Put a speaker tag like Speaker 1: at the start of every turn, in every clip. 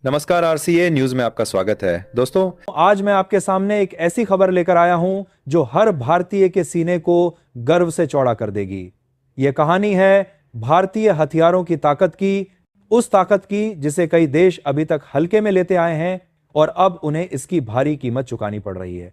Speaker 1: नमस्कार RCA news में आपका स्वागत है। दोस्तों,
Speaker 2: आज मैं आपके सामने एक ऐसी खबर लेकर आया हूं जो हर भारतीय के सीने को गर्व से चौड़ा कर देगी। यह कहानी है भारतीय हथियारों की ताकत की, उस ताकत की जिसे कई देश अभी तक हल्के में लेते आए हैं और अब उन्हें इसकी भारी कीमत चुकानी पड़ रही है।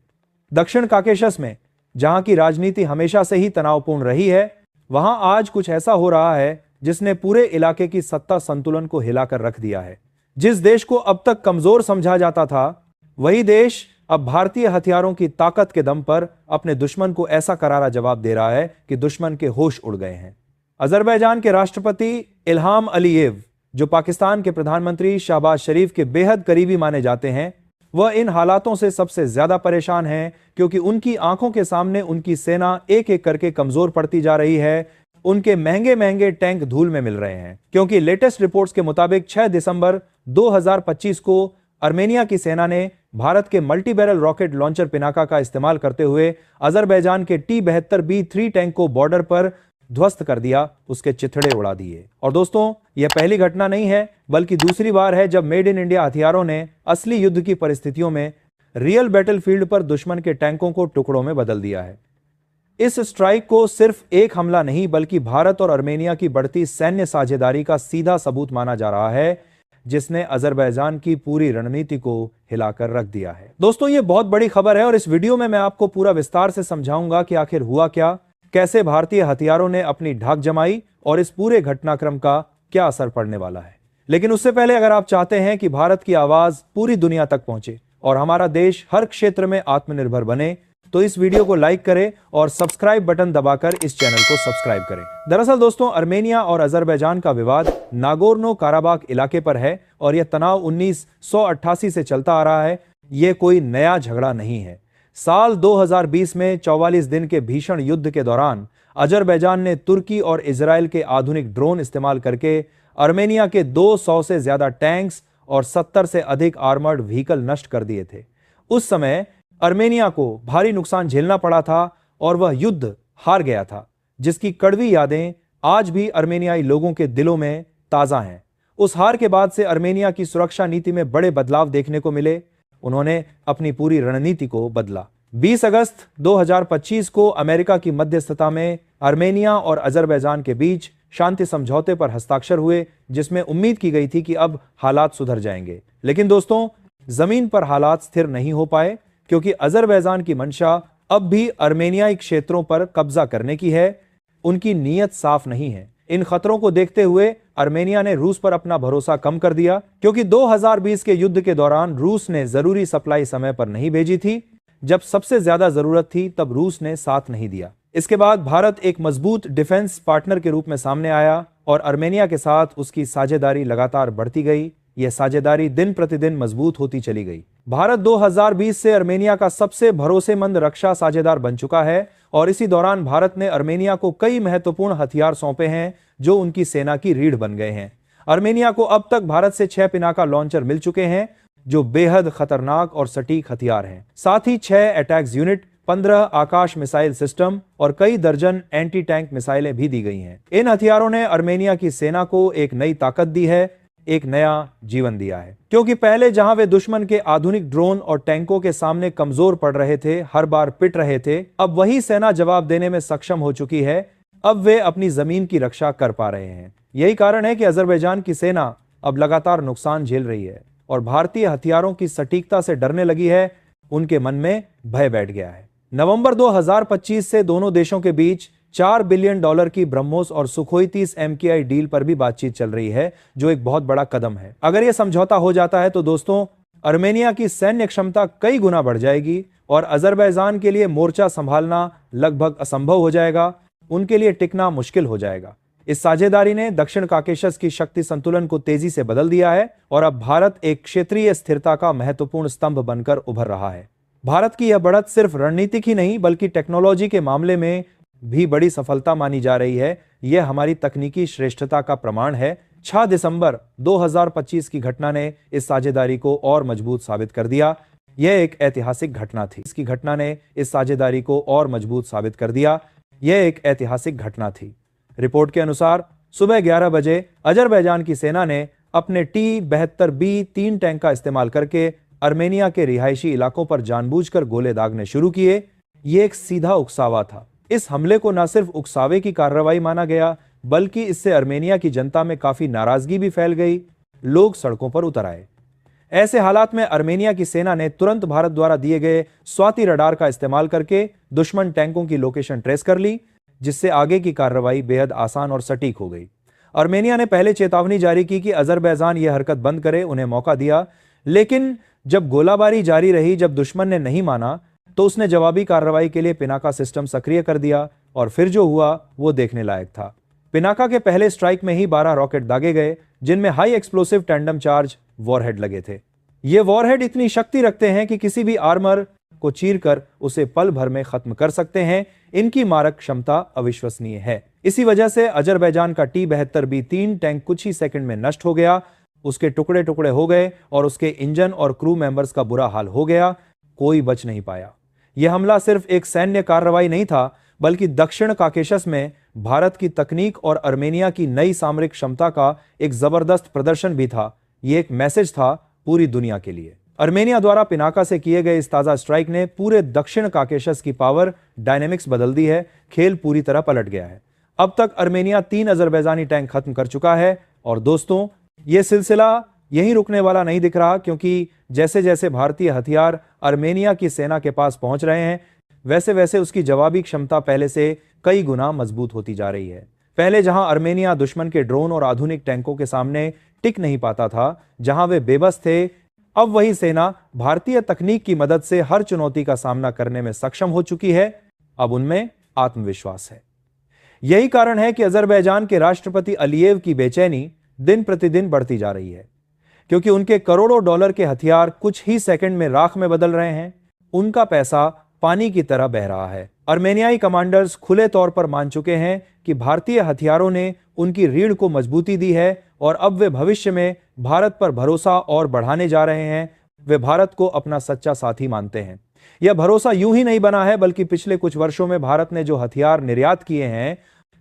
Speaker 2: दक्षिण काकेशस में, जहां की राजनीति हमेशा से ही तनावपूर्ण रही है, वहां आज कुछ ऐसा हो रहा है जिसने पूरे इलाके की सत्ता संतुलन को हिलाकर रख दिया है। जिस देश को अब तक कमजोर समझा जाता था, वही देश अब भारतीय हथियारों की ताकत के दम पर अपने दुश्मन को ऐसा करारा जवाब दे रहा है कि दुश्मन के होश उड़ गए हैं। अजरबैजान के राष्ट्रपति इल्हाम अलीयेव, जो पाकिस्तान के प्रधानमंत्री शहबाज शरीफ के बेहद करीबी माने जाते हैं, वह इन हालातों से सबसे ज्यादा परेशान हैं, क्योंकि उनकी आंखों के सामने उनकी सेना एक एक करके कमजोर पड़ती जा रही है। उनके महंगे महंगे टैंक धूल में मिल रहे हैं, क्योंकि लेटेस्ट रिपोर्ट्स के मुताबिक 6 दिसंबर 2025 को अर्मेनिया की सेना ने भारत के multi barrel rocket launcher Pinaka का इस्तेमाल करते हुए अजरबैजान के T-72B3 टैंक को बॉर्डर पर ध्वस्त कर दिया, उसके चिथड़े उड़ा दिए। और दोस्तों, यह पहली घटना नहीं है, बल्कि दूसरी बार है जब मेड इन इंडिया हथियारों ने असली युद्ध की परिस्थितियों में रियल बैटलफील्ड पर दुश्मन के टैंकों को टुकड़ों में बदल दिया है। इस स्ट्राइक को सिर्फ एक हमला नहीं, बल्कि भारत और अर्मेनिया की बढ़ती सैन्य साझेदारी का सीधा सबूत माना जा रहा है, जिसने अजरबैजान की पूरी रणनीति को हिलाकर रख दिया है। दोस्तों, यह बहुत बड़ी खबर है और इस वीडियो में मैं आपको पूरा विस्तार से समझाऊंगा कि आखिर हुआ क्या, कैसे भारतीय हथियारों ने अपनी ढाक जमाई और इस पूरे घटनाक्रम का क्या असर पड़ने वाला है। लेकिन उससे पहले, अगर आप चाहते हैं कि भारत की आवाज पूरी दुनिया तक पहुंचे और हमारा देश हर क्षेत्र में आत्मनिर्भर बने, तो इस वीडियो को लाइक करें और सब्सक्राइब बटन दबाकर इस चैनल को सब्सक्राइब करें। दरअसल दोस्तों, अर्मेनिया और अजरबैजान का विवाद नागोर्नो काराबाख इलाके पर है और यह तनाव 1988 से चलता आ रहा है। यह कोई नया झगड़ा नहीं है। साल 2020 में 44 दिन के भीषण युद्ध के दौरान अजरबैजान ने तुर्की और इजराइल के आधुनिक ड्रोन इस्तेमाल करके अर्मेनिया के 200 से ज्यादा टैंक्स और 70 से अधिक आर्मर्ड व्हीकल नष्ट कर दिए थे। उस समय अर्मेनिया को भारी नुकसान झेलना पड़ा था और वह युद्ध हार गया था, जिसकी कड़वी यादें आज भी अर्मेनियाई लोगों के दिलों में ताजा हैं। उस हार के बाद से अर्मेनिया की सुरक्षा नीति में बड़े बदलाव देखने को मिले। उन्होंने अपनी पूरी रणनीति को बदला। 20 अगस्त 2025 को अमेरिका की मध्यस्थता में अर्मेनिया और अजरबैजान के बीच शांति समझौते पर हस्ताक्षर हुए, जिसमें उम्मीद की गई थी कि अब हालात सुधर जाएंगे। लेकिन दोस्तों, जमीन पर हालात स्थिर नहीं हो पाए, क्योंकि अजरबैजान की मंशा अब भी अर्मेनियाई क्षेत्रों पर कब्जा करने की है। उनकी नीयत साफ नहीं है। इन खतरों को देखते हुए अर्मेनिया ने रूस पर अपना भरोसा कम कर दिया, क्योंकि 2020 के युद्ध के दौरान रूस ने जरूरी सप्लाई समय पर नहीं भेजी थी। जब सबसे ज्यादा जरूरत थी, तब रूस ने साथ नहीं दिया। इसके बाद भारत एक मजबूत डिफेंस पार्टनर के रूप में सामने आया और अर्मेनिया के साथ उसकी साझेदारी लगातार बढ़ती गई। यह साझेदारी दिन प्रतिदिन मजबूत होती चली गई। भारत 2020 से अर्मेनिया का सबसे भरोसेमंद रक्षा साझेदार बन चुका है और इसी दौरान भारत ने अर्मेनिया को कई महत्वपूर्ण हथियार सौंपे हैं, जो उनकी सेना की रीढ़ बन गए हैं। अर्मेनिया को अब तक भारत से 6 पिनाका लॉन्चर मिल चुके हैं, जो बेहद खतरनाक और सटीक हथियार हैं। साथ ही 6 अटैक्स यूनिट, 15 आकाश मिसाइल सिस्टम और कई दर्जन एंटी टैंक मिसाइलें भी दी गई हैं। इन हथियारों ने अर्मेनिया की सेना को एक नई ताकत दी है, एक नया जीवन दिया है। क्योंकि पहले जहां वे दुश्मन के आधुनिक ड्रोन और टैंकों के सामने कमजोर पड़ रहे थे, हर बार पिट रहे थे, अब वही सेना जवाब देने में सक्षम हो चुकी है। अब वे अपनी जमीन की रक्षा कर पा रहे हैं। यही कारण है कि अजरबैजान की सेना अब लगातार नुकसान झेल रही है और भारतीय हथियारों की सटीकता से डरने लगी है। उनके मन में भय बैठ गया है। नवंबर 2025 से दोनों देशों के बीच $4 बिलियन की ब्रह्मोस और सुखोई 30 MKI डील पर भी बातचीत चल रही है, जो एक बहुत बड़ा कदम है। अगर यह समझौता हो जाता है तो दोस्तों, अर्मेनिया की सैन्य क्षमता कई गुना बढ़ जाएगी और अजरबैजान के लिए मोर्चा संभालना लगभग असंभव हो जाएगा। उनके लिए टिकना मुश्किल हो जाएगा। इस साझेदारी ने दक्षिण काकेशस की शक्ति संतुलन को तेजी से बदल दिया है और अब भारत एक क्षेत्रीय स्थिरता का महत्वपूर्ण स्तंभ बनकर उभर रहा है। भारत की यह बढ़त सिर्फ रणनीतिक ही नहीं, बल्कि टेक्नोलॉजी के मामले में भी बड़ी सफलता मानी जा रही है। यह हमारी तकनीकी श्रेष्ठता का प्रमाण है। 6 दिसंबर 2025 की घटना ने इस साझेदारी को और मजबूत साबित कर दिया। यह एक ऐतिहासिक घटना थी। इसकी घटना ने इस साझेदारी को और मजबूत साबित कर दिया। यह एक ऐतिहासिक घटना थी। रिपोर्ट के अनुसार सुबह 11 बजे अजरबैजान की सेना ने अपने T-72B3 टैंक का इस्तेमाल करके अर्मेनिया के रिहायशी इलाकों पर जानबूझकर गोले दागने शुरू किए। ये एक सीधा उकसावा था। इस हमले को न सिर्फ उकसावे की कार्रवाई माना गया, बल्कि इससे अर्मेनिया की जनता में काफी नाराजगी भी फैल गई। लोग सड़कों पर उतर आए। ऐसे हालात में अर्मेनिया की सेना ने तुरंत भारत द्वारा दिए गए स्वाति रडार का इस्तेमाल करके दुश्मन टैंकों की लोकेशन ट्रेस कर ली, जिससे आगे की कार्रवाई बेहद आसान और सटीक हो गई। अर्मेनिया ने पहले चेतावनी जारी की कि अजरबैजान यह हरकत बंद करे, उन्हें मौका दिया, लेकिन जब गोलाबारी जारी रही, जब दुश्मन ने नहीं माना, तो उसने जवाबी कार्रवाई के लिए पिनाका सिस्टम सक्रिय कर दिया और फिर जो हुआ वो देखने लायक था। पिनाका के पहले स्ट्राइक में ही 12 रॉकेट दागे गए, जिनमें high explosive tandem charge warhead लगे थे। ये वॉरहेड इतनी शक्ति रखते हैं कि किसी भी आर्मर को चीरकर उसे पल भर में खत्म कर सकते हैं। इनकी मारक क्षमता अविश्वसनीय है। इसी वजह से अजरबैजान का T-72B3 टैंक कुछ ही सेकंड में नष्ट हो गया। उसके टुकड़े टुकड़े हो गए और उसके इंजन और क्रू मेंबर्स का बुरा हाल हो गया। कोई बच नहीं पाया। यह हमला सिर्फ एक सैन्य कार्रवाई नहीं था, बल्कि दक्षिण काकेशस में भारत की तकनीक और अर्मेनिया की नई सामरिक क्षमता का एक जबरदस्त प्रदर्शन भी था। यह एक मैसेज था पूरी दुनिया के लिए। अर्मेनिया द्वारा पिनाका से किए गए इस ताजा स्ट्राइक ने पूरे दक्षिण काकेशस की पावर डायनेमिक्स बदल दी है। खेल पूरी तरह पलट गया है। अब तक अर्मेनिया 3 अजरबैजानी टैंक खत्म कर चुका है। और दोस्तों, यह सिलसिला यहीं रुकने वाला नहीं दिख रहा, क्योंकि जैसे जैसे भारतीय हथियार अर्मेनिया की सेना के पास पहुंच रहे हैं, वैसे वैसे उसकी जवाबी क्षमता पहले से कई गुना मजबूत होती जा रही है। पहले जहां अर्मेनिया दुश्मन के ड्रोन और आधुनिक टैंकों के सामने टिक नहीं पाता था, जहां वे बेबस थे, अब वही सेना भारतीय तकनीक की मदद से हर चुनौती का सामना करने में सक्षम हो चुकी है। अब उनमें आत्मविश्वास है। यही कारण है कि अजरबैजान के राष्ट्रपति अलियेव की बेचैनी दिन प्रतिदिन बढ़ती जा रही है, क्योंकि उनके करोड़ों डॉलर के हथियार कुछ ही सेकंड में राख में बदल रहे हैं। उनका पैसा पानी की तरह बह रहा है। अर्मेनियाई कमांडर्स खुले तौर पर मान चुके हैं कि भारतीय हथियारों ने उनकी रीढ़ को मजबूती दी है और अब वे भविष्य में भारत पर भरोसा और बढ़ाने जा रहे हैं। वे भारत को अपना सच्चा साथी मानते हैं। यह भरोसा यूं ही नहीं बना है, बल्कि पिछले कुछ वर्षों में भारत ने जो हथियार निर्यात किए हैं,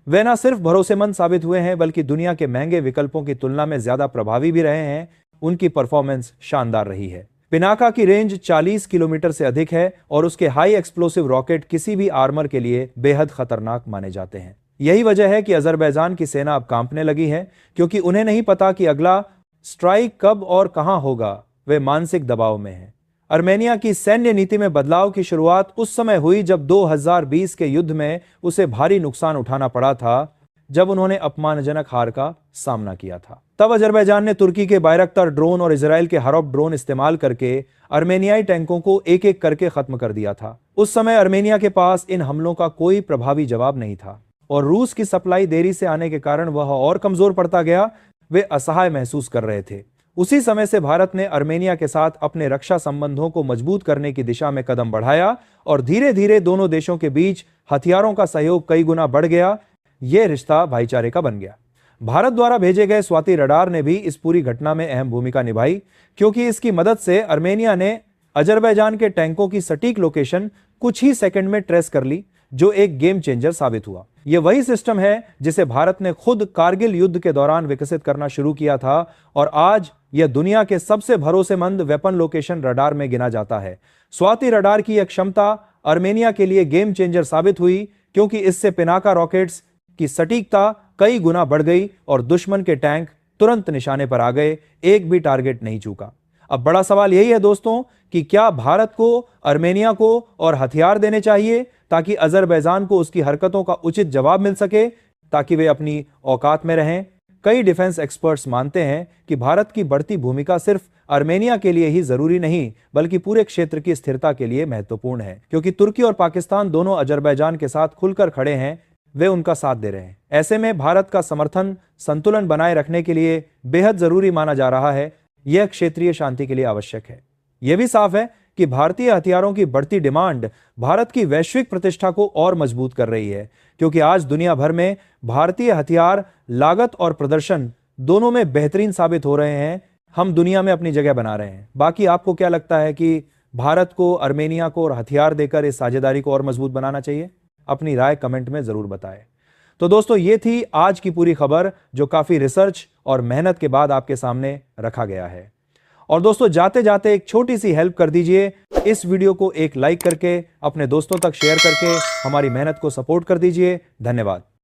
Speaker 2: वे न सिर्फ भरोसेमंद साबित हुए हैं, बल्कि दुनिया के महंगे विकल्पों की तुलना में ज्यादा प्रभावी भी रहे हैं। उनकी परफॉर्मेंस शानदार रही है। पिनाका की रेंज 40 किलोमीटर से अधिक है और उसके हाई एक्सप्लोसिव रॉकेट किसी भी आर्मर के लिए बेहद खतरनाक माने जाते हैं। यही वजह है कि अजरबैजान की सेना अब कांपने लगी है, क्योंकि उन्हें नहीं पता कि अगला स्ट्राइक कब और कहां होगा। वे मानसिक दबाव में हैं। अर्मेनिया की सैन्य नीति में बदलाव की शुरुआत उस समय हुई जब 2020 के युद्ध में उसे भारी नुकसान उठाना पड़ा था, जब उन्होंने अपमानजनक हार का सामना किया था। तब अजरबैजान ने तुर्की के बायरक्तार ड्रोन और इजराइल के हरॉप ड्रोन इस्तेमाल करके अर्मेनियाई टैंकों को एक एक करके खत्म कर दिया था। उस समय अर्मेनिया के पास इन हमलों का कोई प्रभावी जवाब नहीं था और रूस की सप्लाई देरी से आने के कारण वह और कमजोर पड़ता गया। वे असहाय महसूस कर रहे थे। उसी समय से भारत ने अर्मेनिया के साथ अपने रक्षा संबंधों को मजबूत करने की दिशा में कदम बढ़ाया और धीरे धीरे दोनों देशों के बीच हथियारों का सहयोग कई गुना बढ़ गया। यह रिश्ता भाईचारे का बन गया। भारत द्वारा भेजे गए स्वाति रडार ने भी इस पूरी घटना में अहम भूमिका निभाई, क्योंकि इसकी मदद से अर्मेनिया ने अजरबैजान के टैंकों की सटीक लोकेशन कुछ ही सेकंड में ट्रेस कर ली, जो एक गेम चेंजर साबित हुआ। यह वही सिस्टम है जिसे भारत ने खुद कारगिल युद्ध के दौरान विकसित करना शुरू किया था और आज यह दुनिया के सबसे भरोसेमंद वेपन लोकेशन रडार में गिना जाता है। स्वाति रडार की यह क्षमता अर्मेनिया के लिए गेम चेंजर साबित हुई, क्योंकि इससे पिनाका रॉकेट्स की सटीकता कई गुना बढ़ गई और दुश्मन के टैंक तुरंत निशाने पर आ गए। एक भी टारगेट नहीं चूका। अब बड़ा सवाल यही है दोस्तों कि क्या भारत को अर्मेनिया को और हथियार देने चाहिए ताकि अजरबैजान को उसकी हरकतों का उचित जवाब मिल सके, ताकि वे अपनी औकात में रहें। कई डिफेंस एक्सपर्ट्स मानते हैं कि भारत की बढ़ती भूमिका सिर्फ अर्मेनिया के लिए ही जरूरी नहीं, बल्कि पूरे क्षेत्र की स्थिरता के लिए महत्वपूर्ण है, क्योंकि तुर्की और पाकिस्तान दोनों अजरबैजान के साथ खुलकर खड़े हैं। वे उनका साथ दे रहे हैं। ऐसे में भारत का समर्थन संतुलन बनाए रखने के लिए बेहद जरूरी माना जा रहा है। यह क्षेत्रीय शांति के लिए आवश्यक है। यह भी साफ है कि भारतीय हथियारों की बढ़ती डिमांड भारत की वैश्विक प्रतिष्ठा को और मजबूत कर रही है, क्योंकि आज दुनिया भर में भारतीय हथियार लागत और प्रदर्शन दोनों में बेहतरीन साबित हो रहे हैं। हम दुनिया में अपनी जगह बना रहे हैं। बाकी आपको क्या लगता है कि भारत को अर्मेनिया को और हथियार देकर इस साझेदारी को और मजबूत बनाना चाहिए? अपनी राय कमेंट में जरूर बताएं। तो दोस्तों, ये थी आज की पूरी खबर, जो काफी रिसर्च और मेहनत के बाद आपके सामने रखा गया है। और दोस्तों, जाते जाते एक छोटी सी हेल्प कर दीजिए, इस वीडियो को एक लाइक करके अपने दोस्तों तक शेयर करके हमारी मेहनत को सपोर्ट कर दीजिए। धन्यवाद।